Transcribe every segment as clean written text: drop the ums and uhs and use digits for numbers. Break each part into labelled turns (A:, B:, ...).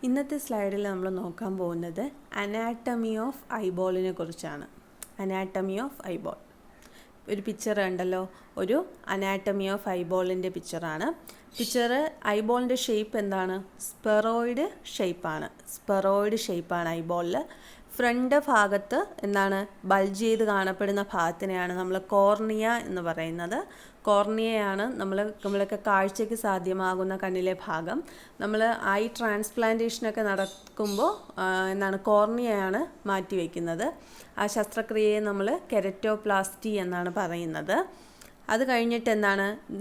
A: ഇന്നത്തെ സ്ലൈഡിൽ നമ്മൾ നോക്കാൻ പോകുന്നത് അനാട്ടമി ഓഫ് ഐബോളിനെ കുറിച്ചാണ്. അനാട്ടമി ഓഫ് ഐബോൾ ഒരു പിക്ചർ ഉണ്ടല്ലോ, ഒരു അനാട്ടമി ഓഫ് ഐബോളിൻ്റെ പിക്ചറാണ്. ഐബോളിൻ്റെ ഷേപ്പ് എന്താണ്? സ്പെറോയിഡ് ഷേപ്പാണ് ഐബോളിൽ. ഫ്രണ്ട് ഭാഗത്ത് എന്താണ്? ബൾജ് ചെയ്ത് കാണപ്പെടുന്ന ഭാഗത്തിനെയാണ് നമ്മൾ കോർണിയ എന്ന് പറയുന്നത്. കോർണിയയാണ് നമ്മളൊക്കെ കാഴ്ചയ്ക്ക് സാധ്യമാകുന്ന കണ്ണിലെ ഭാഗം. നമ്മൾ ഐ ട്രാൻസ്പ്ലാന്റേഷനൊക്കെ നടക്കുമ്പോൾ കോർണിയയാണ് മാറ്റി വയ്ക്കുന്നത്. ആ ശസ്ത്രക്രിയയെ നമ്മൾ കെരറ്റോപ്ലാസ്റ്റി എന്നാണ് പറയുന്നത്. അത് കഴിഞ്ഞിട്ട്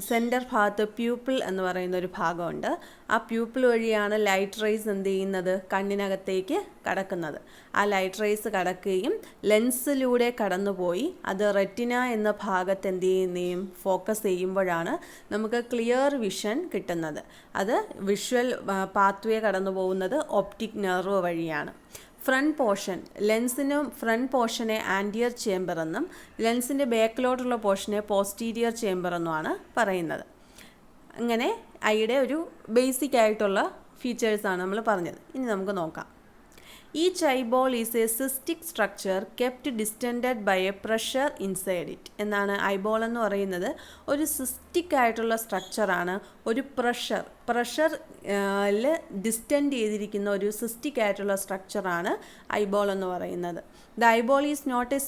A: സെൻറ്റർ ഭാഗത്ത് പ്യൂപ്പിൾ എന്ന് പറയുന്ന ഒരു ഭാഗമുണ്ട്. ആ പ്യൂപ്പിൾ വഴിയാണ് ലൈറ്റ് റേസ് എന്ത് ചെയ്യുന്നത്? കണ്ണിനകത്തേക്ക് കടക്കുന്നത്. ആ ലൈറ്റ് റേസ് കടക്കുകയും ലെൻസിലൂടെ കടന്നുപോയി അത് റെറ്റിന എന്ന ഭാഗത്ത് എന്ത് ചെയ്യുകയും ഫോക്കസ് ചെയ്യുമ്പോഴാണ് നമുക്ക് ക്ലിയർ വിഷൻ കിട്ടുന്നത്. അത് വിഷ്വൽ പാത്വേ കടന്നു പോകുന്നത് ഒപ്റ്റിക് നെർവ് വഴിയാണ്. Front portion, ലെൻസിന് front പോർഷനെ anterior chamber എന്നും ലെൻസിൻ്റെ ബാക്കിലോട്ടുള്ള പോർഷനെ പോസ്റ്റീരിയർ ചേംബർ എന്നുമാണ് പറയുന്നത്. അങ്ങനെ ഐയുടെ ഒരു ബേസിക് ആയിട്ടുള്ള ഫീച്ചേഴ്സാണ് നമ്മൾ പറഞ്ഞത്. ഇനി നമുക്ക് നോക്കാം. Each eyeball is a cystic structure kept distended by a pressure inside it എന്നാണ്. ഐബോൾ എന്ന് പറയുന്നത് ഒരു സിസ്റ്റിക് ആയിട്ടുള്ള സ്ട്രക്ചറാണ്. ഒരു പ്രഷറിൽ ഡിസ്റ്റൻഡ് ചെയ്തിരിക്കുന്ന ഒരു സിസ്റ്റിക് ആയിട്ടുള്ള സ്ട്രക്ചറാണ് ഐബോൾ എന്ന് പറയുന്നത്. The eyeball is not a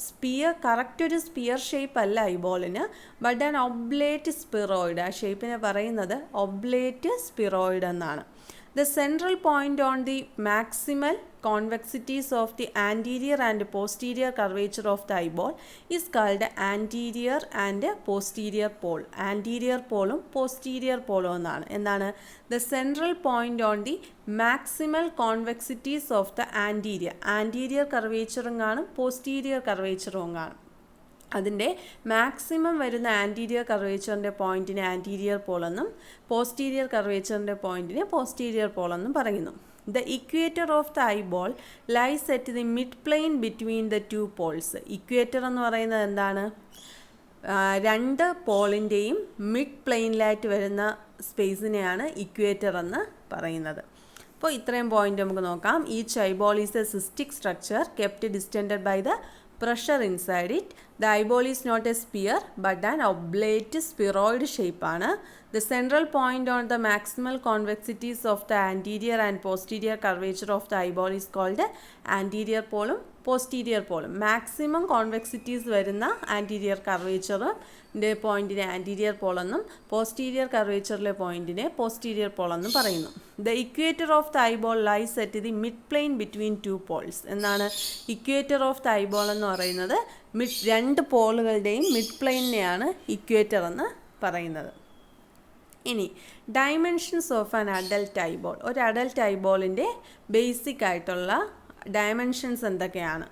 A: sphere correct ഒരു സ്പിയർ ഷേപ്പ് അല്ല ഐബോളിന്, ബട്ട് ആൻ ഒബ്ലേറ്റ് സ്പിറോയിഡ്. ആ ഷേപ്പിനെ പറയുന്നത് ഒബ്ലേറ്റ് സ്പിറോയിഡ് എന്നാണ്. The central point on the maximal convexities of the anterior and posterior curvature of the eyeball is called anterior and posterior pole. Anterior pole posterior pole എന്നാണ്. The central point on the maximal convexities of the anterior curvature കാണും, posterior curvature കാണും. അതിൻ്റെ maximum വരുന്ന anterior കർവേച്ചറിൻ്റെ പോയിൻറ്റിനെ anterior പോളെന്നും posterior കർവേച്ചറിൻ്റെ പോയിൻറ്റിനെ പോസ്റ്റീരിയർ പോളെന്നും പറയുന്നു. The equator of the eyeball lies at the mid plane between the two poles. Equator എന്ന് പറയുന്നത് എന്താണ്? രണ്ട് പോളിൻ്റെയും മിഡ് പ്ലെയിനിലായിട്ട് വരുന്ന സ്പേസിനെയാണ് ഇക്വേറ്റർ എന്ന് പറയുന്നത്. അപ്പോൾ ഇത്രയും പോയിൻ്റ് നമുക്ക് നോക്കാം. Each eyeball is a cystic structure kept distended by the pressure inside it. The eyeball is not a sphere but an oblate spheroid shape ആണ്. The central point on the maximal convexities of the anterior and posterior curvature of the eyeball is called anterior pole posterior pole. Maximum convexities വരുന്ന anterior കർവേച്ചറിൻ്റെ പോയിൻറ്റിനെ anterior പോളെന്നും posterior കർവേച്ചറിലെ പോയിൻറ്റിനെ posterior പോളെന്നും പറയുന്നു. The equator of the eyeball lies at the mid plane between two poles എന്നാണ്. Equator of the eyeball എന്ന് പറയുന്നത് രണ്ട് പോളുകളുടെയും മിഡ് പ്ലെയിനെയാണ് ഇക്വേറ്റർ എന്ന് പറയുന്നത്. ഇനി dimensions of an adult eyeball. ഒരു അഡൽട്ട് ഐബോളിൻ്റെ ബേസിക് ആയിട്ടുള്ള ഡയമെൻഷൻസ് എന്തൊക്കെയാണ്?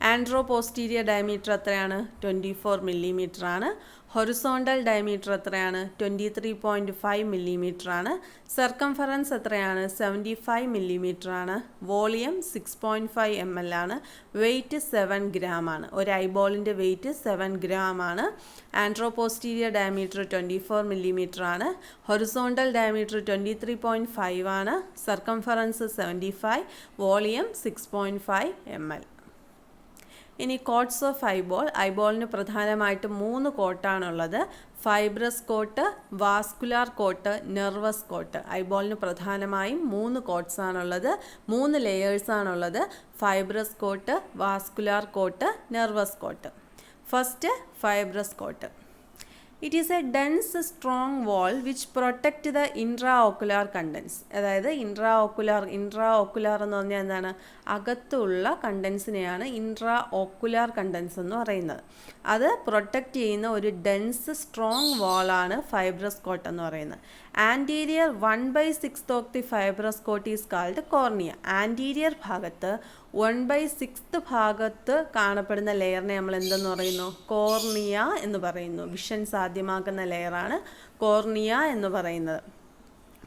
A: ആൻഡ്രോ പോസ്റ്റീരിയർ ഡയമീറ്റർ എത്രയാണ്? 24 മില്ലിമീറ്റർ ആണ്. ഹൊറിസോണ്ടൽ ഡയമീറ്റർ എത്രയാണ്? 23.5 മില്ലിമീറ്റർ ആണ്. സർക്കംഫറൻസ് എത്രയാണ്? 75 മില്ലിമീറ്റർ ആണ്. വോളിയം 6.5 ml ആണ്. വെയ്റ്റ് 7 ഗ്രാം ആണ്. ഒരു ഐബോളിൻ്റെ വെയ്റ്റ് 7 ഗ്രാം ആണ്. ആൻഡ്രോ പോസ്റ്റീരിയർ ഡയമീറ്റർ 24 മില്ലിമീറ്റർ ആണ്. ഹൊറിസോണ്ടൽ ഡയമീറ്റർ 23.5 ആണ്. Circumference 75, volume 6.5 ml. ഇനി കോട്ട്സ് ഓഫ് ഐബോൾ. ഐബോളിന് പ്രധാനമായിട്ട് 3 കോട്ടാണുള്ളത്. Fibrous coat, vascular coat, nervous coat. ഐബോളിന് പ്രധാനമായും 3 കോട്ട്സാണുള്ളത്, 3 ലെയേഴ്സാണുള്ളത്. Fibrous coat, vascular coat, nervous coat. First fibrous coat. It is a dense strong wall which protect the intraocular contents. അതായത് intra ocular എന്ന് പറഞ്ഞാൽ എന്താണ്? അകത്തുള്ള കണ്ടൻസിനെയാണ് ഇൻട്രാ ഓക്കുലാർ കണ്ടൻസ് എന്ന് പറയുന്നത്. അത് പ്രൊട്ടക്റ്റ് ചെയ്യുന്ന ഒരു ഡെൻസ് സ്ട്രോങ് വാളാണ് ഫൈബ്രസ് കോട്ട് എന്ന് പറയുന്നത്. Anterior 1/6 of the fibrous coat is called cornea. Anterior ഭാഗത്ത് 1/6 ഭാഗത്ത് കാണപ്പെടുന്ന ലെയറിനെ നമ്മൾ എന്തെന്ന് പറയുന്നു? കോർണിയ എന്ന് പറയുന്നു. വിഷൻ സാധ്യമാക്കുന്ന ലെയറാണ് കോർണിയ എന്ന് പറയുന്നത്.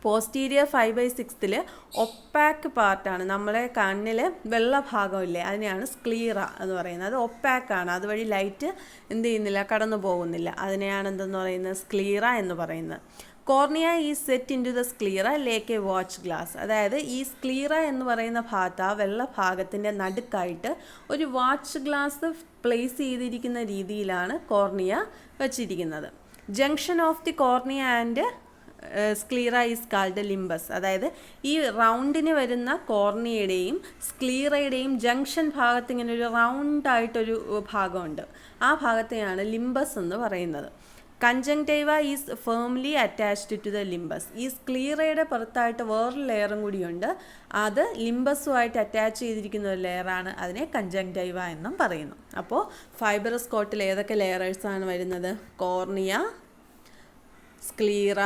A: പോസ്റ്റീരിയർ 5/6 ഒപ്പാക്ക് പാർട്ടാണ്. നമ്മളെ കണ്ണിൽ വെള്ള ഭാഗമില്ലേ, അതിനെയാണ് സ്ക്ലീറ എന്ന് പറയുന്നത്. അത് ഒപ്പാക്കാണ്, അതുവഴി ലൈറ്റ് എന്ത് ചെയ്യുന്നില്ല, കടന്നു പോകുന്നില്ല. അതിനെയാണ് എന്തെന്ന് പറയുന്നത്? സ്ക്ലീറ എന്ന് പറയുന്നത്. Cornea is set into the sclera like a watch glass. അതായത് ഈ സ്ക്ലീറ എന്ന് പറയുന്ന ഭാഗത്ത്, ആ വെള്ള ഭാഗത്തിൻ്റെ നടുക്കായിട്ട് ഒരു വാച്ച് ഗ്ലാസ് പ്ലേസ് ചെയ്തിരിക്കുന്ന രീതിയിലാണ് കോർണിയ വച്ചിരിക്കുന്നത്. Junction of the cornea and sclera is called limbus. അതായത് ഈ റൗണ്ടിന് വരുന്ന കോർണിയയുടെയും സ്ക്ലീറയുടെയും ജംഗ്ഷൻ ഭാഗത്ത് ഇങ്ങനെ ഒരു റൗണ്ടായിട്ടൊരു ഭാഗമുണ്ട്. ആ ഭാഗത്തെയാണ് ലിംബസ് എന്ന് പറയുന്നത്. Conjunctiva is firmly attached to the limbus. ഈ സ്ക്ലീറയുടെ പുറത്തായിട്ട് വേറൊരു ലെയറും കൂടിയുണ്ട്. അത് ലിംബസുമായിട്ട് അറ്റാച്ച് ചെയ്തിരിക്കുന്ന ഒരു ലെയറാണ്. അതിനെ കൺജങ്ക്റ്റൈവ എന്നും പറയുന്നു. അപ്പോൾ ഫൈബറസ് കോട്ടിൽ ഏതൊക്കെ ലെയറേഴ്സാണ് വരുന്നത്? Cornea, sclera,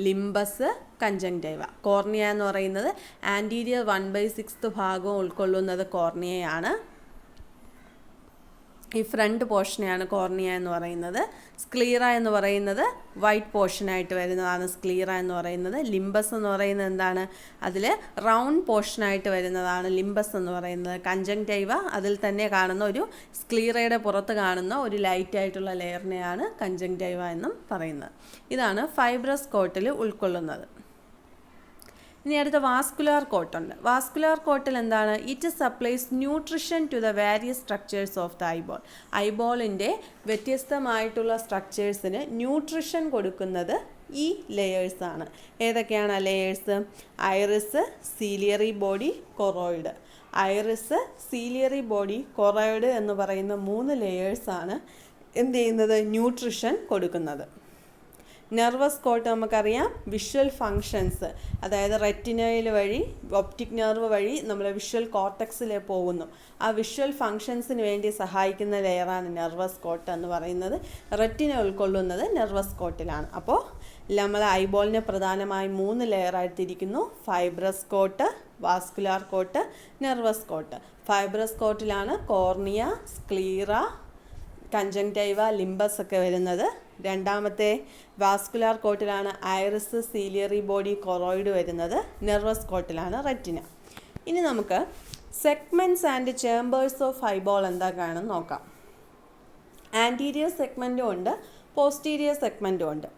A: limbus, conjunctiva. Cornea എന്ന് പറയുന്നത് ആൻറ്റീരിയർ 1/6 ഭാഗം ഉൾക്കൊള്ളുന്നത് കോർണിയയാണ്. ഈ ഫ്രണ്ട് പോർഷനെയാണ് കോർണിയ എന്ന് പറയുന്നത്. സ്ക്ലീറ എന്ന് പറയുന്നത് വൈറ്റ് പോർഷനായിട്ട് വരുന്നതാണ് സ്ക്ലീറ എന്ന് പറയുന്നത്. ലിംബസ് എന്ന് പറയുന്നത് എന്താണ്? അതിൽ റൗണ്ട് പോർഷനായിട്ട് വരുന്നതാണ് ലിംബസ് എന്ന് പറയുന്നത്. കൺജങ്ക്റ്റൈവ അതിൽ തന്നെ കാണുന്ന ഒരു സ്ക്ലീറയുടെ പുറത്ത് കാണുന്ന ഒരു ലൈറ്റായിട്ടുള്ള ലെയറിനെയാണ് കൺജങ്ക്റ്റൈവ എന്നും പറയുന്നത്. ഇതാണ് ഫൈബ്രസ് കോട്ടിൽ ഉൾക്കൊള്ളുന്നത്. ഇനി അടുത്ത വാസ്കുലാർ കോട്ടുണ്ട്. വാസ്കുലാർ കോട്ടിൽ എന്താണ്? It supplies nutrition to the various structures of the eyeball. ഐബോളിൻ്റെ വ്യത്യസ്തമായിട്ടുള്ള സ്ട്രക്ചേഴ്സിന് ന്യൂട്രിഷൻ കൊടുക്കുന്നത് ഈ ലെയേഴ്സാണ്. ഏതൊക്കെയാണ് ആ layers? Iris, ciliary body, choroid. Iris, ciliary body, choroid എന്ന് പറയുന്ന 3 ലെയേഴ്സാണ് എന്ത് ചെയ്യുന്നത്? ന്യൂട്രിഷൻ കൊടുക്കുന്നത്. നെർവസ് കോട്ട് നമുക്കറിയാം, വിഷ്വൽ ഫങ്ഷൻസ്, അതായത് റെറ്റിനയിൽ വഴി ഒപ്റ്റിക് നെർവ് വഴി നമ്മൾ വിഷ്വൽ കോർട്ടക്സിൽ പോകുന്നു. ആ വിഷ്വൽ ഫങ്ഷൻസിന് വേണ്ടി സഹായിക്കുന്ന ലെയറാണ് നെർവസ് കോട്ട് എന്ന് പറയുന്നത്. റെറ്റിന ഉൾക്കൊള്ളുന്നത് നെർവസ് കോട്ടിലാണ്. അപ്പോൾ നമ്മൾ ഐബോളിനെ പ്രധാനമായും 3 ലെയറായിട്ട് തിരിക്കുന്നു: fibrous coat, vascular coat, nervous coat. Fibrous കോട്ടിലാണ് കോർണിയ, സ്ക്ലീറ, കൺജങ്ക്റ്റൈവ, ലിംബസ് ഒക്കെ വരുന്നത്. രണ്ടാമത്തെ വാസ്കുലാർ കോട്ടിലാണ് ഐറിസ്, സീലിയറി ബോഡി, കൊറോയിഡ് വരുന്നത്. നെർവസ് കോട്ടിലാണ് റെറ്റിന. ഇനി നമുക്ക് segments and chambers of eyeball എന്താണെന്ന് നോക്കാം. ആൻറ്റീരിയർ സെഗ്മെൻറ്റും ഉണ്ട്, പോസ്റ്റീരിയർ സെഗ്മെൻറ്റും ഉണ്ട്.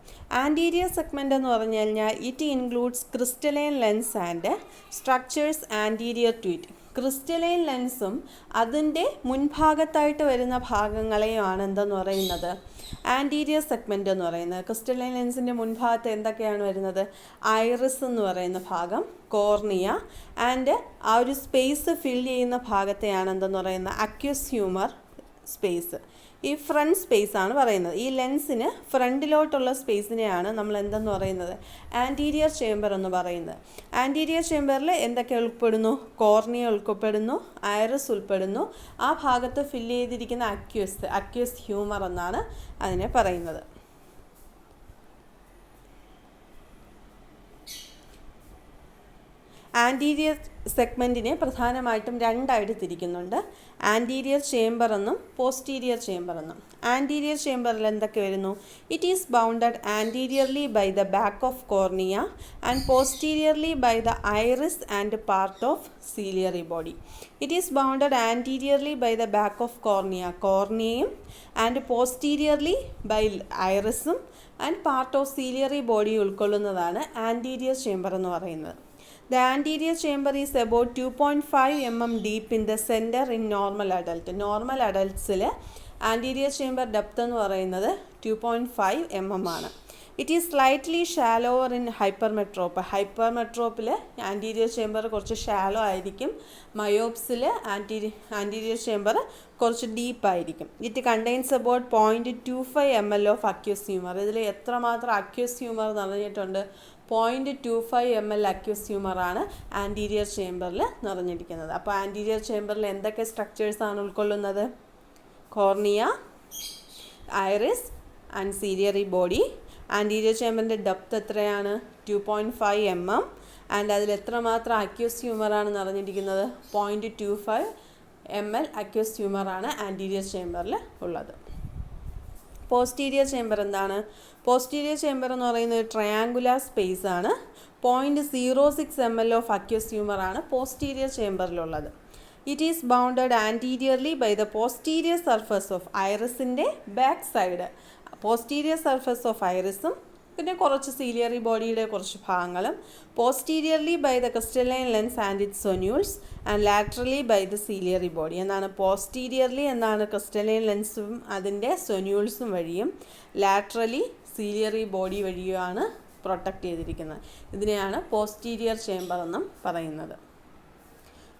A: ആൻറ്റീരിയർ സെഗ്മെൻറ്റ് എന്ന് പറഞ്ഞു കഴിഞ്ഞാൽ it includes crystalline lens and structures anterior to it. Crystalline ലെൻസും അതിൻ്റെ മുൻഭാഗത്തായിട്ട് വരുന്ന ഭാഗങ്ങളെയുമാണ് എന്തെന്ന് പറയുന്നത്? ആൻറ്റീരിയർ സെഗ്മെൻറ്റ് എന്ന് പറയുന്നത്. ക്രിസ്റ്റലൈൻ ലെൻസിൻ്റെ മുൻഭാഗത്ത് എന്തൊക്കെയാണ് വരുന്നത്? ഐറിസ് എന്ന് പറയുന്ന ഭാഗം, കോർണിയ, ആൻഡ് ആ ഒരു സ്പേസ് ഫിൽ ചെയ്യുന്ന ഭാഗത്തെയാണ് എന്തെന്ന് പറയുന്നത്? Aqueous humour space. ഈ ഫ്രണ്ട് സ്പേസ് ആണ് പറയുന്നത്. ഈ ലെൻസിന് ഫ്രണ്ടിലോട്ടുള്ള സ്പേസിനെയാണ് നമ്മൾ എന്തെന്ന് പറയുന്നത്? ആൻറ്റീരിയർ ചേംബർ എന്ന് പറയുന്നത്. ആൻറ്റീരിയർ ചേംബറിൽ എന്തൊക്കെ ഉൾപ്പെടുന്നു? കോർണിയ ഉൾപ്പെടുന്നു, ഐറിസ് ഉൾപ്പെടുന്നു. ആ ഭാഗത്ത് ഫില്ല് ചെയ്തിരിക്കുന്ന അക്യൂസ് ഹ്യൂമർ എന്നാണ് അതിനെ പറയുന്നത്. ആൻറ്റീരിയർ സെഗ്മെൻറ്റിനെ പ്രധാനമായിട്ടും 2ആയിട്ട് തിരിക്കുന്നുണ്ട്: ആൻറ്റീരിയർ ചേംബർ എന്നും പോസ്റ്റീരിയർ ചേംബർ എന്നും. ആൻറ്റീരിയർ ചേംബറിൽ എന്തൊക്കെ വരുന്നു? It is bounded anteriorly by the back of cornea and posteriorly by the iris and part of ciliary body. It is bounded anteriorly by the back of കോർണിയയും and posteriorly by ഐറിസും and part of ciliary body ഉൾക്കൊള്ളുന്നതാണ് anterior chamber എന്ന് പറയുന്നത്. The anterior chamber is about 2.5 mm deep in the center in normal adult. Normal അഡൽട്ട്സിൽ anterior chamber depth എന്ന് പറയുന്നത് 2.5 mm ആണ്. It is slightly shallower in ഹൈപ്പർമെട്രോപ്പിൽ anterior chamber കുറച്ച് shallow ആയിരിക്കും. മയോപ്സിൽ ആൻറ്റീരിയർ ചേംബർ കുറച്ച് ഡീപ്പായിരിക്കും. It contains about 0.25 ml of aqueous humour. ഇതിൽ എത്രമാത്രം അക്യൂസ് ഹ്യൂമർ നിറഞ്ഞിട്ടുണ്ട്? 0.25 ml അക്യൂസ് ഹ്യൂമറാണ് ആൻറ്റീരിയർ ചേംബറിൽ നിറഞ്ഞിരിക്കുന്നത്. അപ്പോൾ ആൻറ്റീരിയർ ചേംബറിൽ എന്തൊക്കെ സ്ട്രക്ചേഴ്സാണ് ഉൾക്കൊള്ളുന്നത്? Cornea, iris and ciliary body. Anterior ചേംബറിൻ്റെ ഡെപ്ത് എത്രയാണ്? 2.5 mm. ആൻഡ് അതിൽ എത്രമാത്രം അക്യൂസ് ഹ്യൂമറാണ് നിറഞ്ഞിരിക്കുന്നത്? 0.25 ml അക്യൂസ് ഹ്യൂമറാണ് ആൻറ്റീരിയർ ചേംബറിൽ ഉള്ളത്. പോസ്റ്റീരിയർ ചേംബർ എന്താണ്? പോസ്റ്റീരിയർ ചേംബർ എന്ന് പറയുന്നത് ട്രയാങ്കുലാർ സ്പേസ് ആണ്. 0.06 ml ഓഫ് അക്യൂസ് ഹ്യൂമറാണ് പോസ്റ്റീരിയർ ചേംബറിലുള്ളത്. It is bounded anteriorly by the posterior surface of ഐറിസിൻ്റെ back side. Posterior surface of ഐറിസും പിന്നെ കുറച്ച് സീലിയറി ബോഡിയുടെ കുറച്ച് ഭാഗങ്ങളും posteriorly by the crystalline lens and its zonules and laterally by the ciliary body. എന്നാണ് പോസ്റ്റീരിയർലി എന്നാണ് ക്രിസ്റ്റലൈൻ ലെൻസും അതിൻ്റെ സൊന്യൂൾസും വഴിയും, ലാറ്ററലി സീലിയറി ബോഡി വഴിയുമാണ് പ്രൊട്ടക്റ്റ് ചെയ്തിരിക്കുന്നത്. ഇതിനെയാണ് പോസ്റ്റീരിയർ ചേംബർ എന്നും പറയുന്നത്.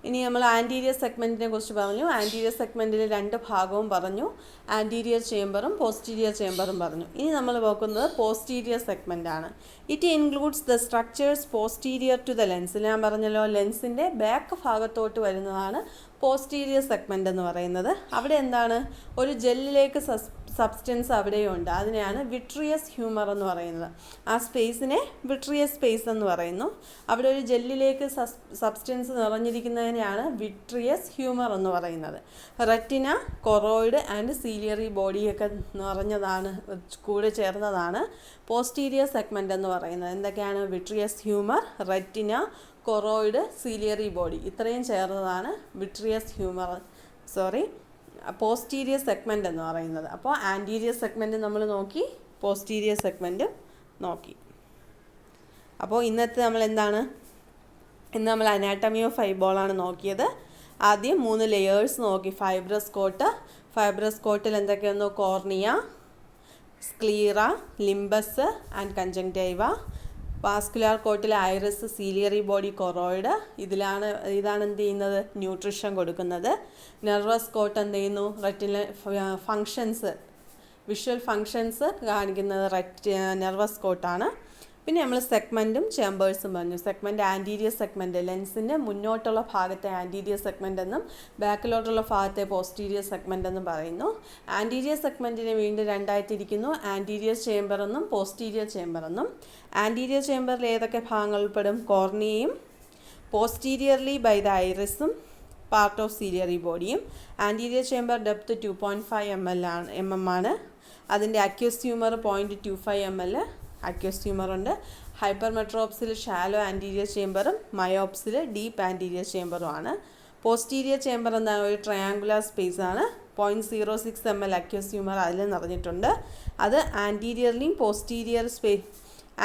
A: ഇനി നമ്മൾ ആൻറ്റീരിയർ സെഗ്മെൻറ്റിനെ കുറിച്ച് പറഞ്ഞു. ആൻറ്റീരിയർ സെഗ്മെൻറ്റിൽ 2 ഭാഗവും പറഞ്ഞു, ആൻറ്റീരിയർ ചേംബറും പോസ്റ്റീരിയർ ചേംബറും പറഞ്ഞു. ഇനി നമ്മൾ നോക്കുന്നത് പോസ്റ്റീരിയർ സെഗ്മെൻ്റ് ആണ്. It includes the structures posterior to the lens. ഞാൻ പറഞ്ഞല്ലോ, ലെൻസിൻ്റെ ബാക്ക് ഭാഗത്തോട്ട് വരുന്നതാണ് പോസ്റ്റീരിയർ സെഗ്മെൻ്റ് എന്ന് പറയുന്നത്. അവിടെ എന്താണ്, ഒരു ജെല്ലിലേക്ക് സബ്സ്റ്റൻസ് അവിടെയുണ്ട്. അതിനെയാണ് വിട്രിയസ് ഹ്യൂമർ എന്ന് പറയുന്നത്. ആ സ്പേസിനെ വിട്രിയസ് സ്പേസ് എന്ന് പറയുന്നു. അവിടെ ഒരു ജെല്ലിലേക്ക് സബ്സ്റ്റൻസ് നിറഞ്ഞിരിക്കുന്നതിനെയാണ് വിട്രിയസ് ഹ്യൂമർ എന്ന് പറയുന്നത്. റെറ്റിന, കൊറോയിഡ് ആൻഡ് സീലിയറി ബോഡിയൊക്കെ നിറഞ്ഞതാണ്, കൂടെ ചേർന്നതാണ് പോസ്റ്റീരിയർ സെഗ്മെൻ്റ് എന്ന് പറയുന്നത്. എന്തൊക്കെയാണ്? Vitreous humour, retina, choroid, ciliary body, ഇത്രയും ചേർന്നതാണ് പോസ്റ്റീരിയർ സെഗ്മെൻ്റ് എന്ന് പറയുന്നത്. അപ്പോൾ ആൻറ്റീരിയർ സെഗ്മെൻറ്റ് നമ്മൾ നോക്കി, പോസ്റ്റീരിയർ സെഗ്മെൻറ്റും നോക്കി. അപ്പോൾ ഇന്ന് നമ്മൾ അനാട്ടമി ഓഫ് ഐബോളാണ് നോക്കിയത്. ആദ്യം 3 ലെയേഴ്സ് നോക്കി. ഫൈബ്രസ് കോട്ടിൽ എന്തൊക്കെയായിരുന്നു? Cornea, sclera, limbus and conjunctiva. Vascular കോട്ടിൽ ഐറിസ്, സീലിയറി ബോഡി, കൊറോയിഡ്. ഇതാണ് എന്ത് ചെയ്യുന്നത്? ന്യൂട്രിഷൻ കൊടുക്കുന്നത്. നെർവസ് കോട്ട് എന്ത് ചെയ്യുന്നു? റെറ്റിന വിഷ്വൽ ഫങ്ഷൻസ് കാണിക്കുന്നത് നെർവസ് കോട്ടാണ്. പിന്നെ നമ്മൾ സെഗ്മെൻറ്റും ചേമ്പേഴ്സും പറഞ്ഞു. സെഗ്മെൻറ്റ് ആൻറ്റീരിയർ സെഗ്മെൻറ്റ്, ലെൻസിൻ്റെ മുന്നോട്ടുള്ള ഭാഗത്തെ ആൻറ്റീരിയർ സെഗ്മെൻ്റ് എന്നും ബാക്കിലോട്ടുള്ള ഭാഗത്തെ പോസ്റ്റീരിയർ സെഗ്മെൻ്റ് എന്നും പറയുന്നു. ആൻറ്റീരിയർ സെഗ്മെൻറ്റിനെ വീണ്ടും 2ആയി തിരിക്കുന്നു, ആൻറ്റീരിയർ ചേംബർ എന്നും പോസ്റ്റീരിയർ ചേംബർ എന്നും. ആൻറ്റീരിയർ ചേംബറിൽ ഏതൊക്കെ ഭാഗങ്ങൾ ഉൾപ്പെടും? കോർണിയയും, പോസ്റ്റീരിയർലി ബൈ ദ ഐറിസും പാർട്ട് ഓഫ് സീലിയറി ബോഡിയും. ആൻറ്റീരിയർ ചേംബർ ഡെപ്ത് 2.5 mm ആണ്. അതിൻ്റെ അക്യൂസ് ഹ്യൂമർ 0.25 mm അക്യൂസ് ഹ്യൂമറുണ്ട്. ഹൈപ്പർമെട്രോപ്സിൽ ഷാലോ ആൻറ്റീരിയർ ചേംബറും മയോപ്സിൽ ഡീപ്പ് ആൻറ്റീരിയർ ചേംബറുമാണ്. പോസ്റ്റീരിയർ ചേംബർ എന്താണ്? ഒരു ട്രയാങ്കുലർ സ്പേസ് ആണ്. 0.06 mm അക്യൂസ് ഹ്യൂമർ അതിൽ നിറഞ്ഞിട്ടുണ്ട്. അത്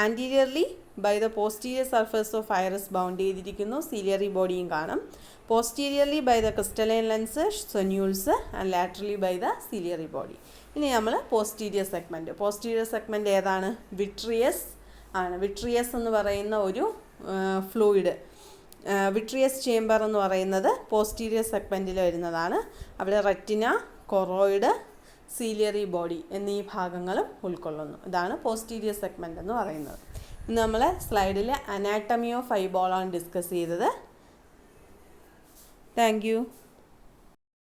A: anteriorly by the posterior surface of iris bound ചെയ്തിരിക്കുന്നു. സീലിയറി ബോഡിയും കാണും. Posteriorly by the crystalline lens, zonules and laterally by the ciliary body. ഇനി നമ്മൾ പോസ്റ്റീരിയർ സെഗ്മെൻറ്റ് ഏതാണ്? വിട്രിയസ് ആണ്. വിട്രിയസ് എന്ന് പറയുന്ന ഒരു ഫ്ലൂയിഡ്, വിട്രിയസ് ചേംബർ എന്ന് പറയുന്നത് പോസ്റ്റീരിയർ സെഗ്മെൻറ്റിൽ വരുന്നതാണ്. അവിടെ റെറ്റിന, കൊറോയിഡ്, സീലിയറി ബോഡി എന്നീ ഭാഗങ്ങളും ഉൾക്കൊള്ളുന്നു. ഇതാണ് പോസ്റ്റീരിയർ സെഗ്മെൻറ്റ് എന്ന് പറയുന്നത്. ഇന്ന് നമ്മൾ സ്ലൈഡിൽ അനാട്ടമി ഓഫ് ഐബോളാണ് ഡിസ്കസ് ചെയ്തത്. Thank you.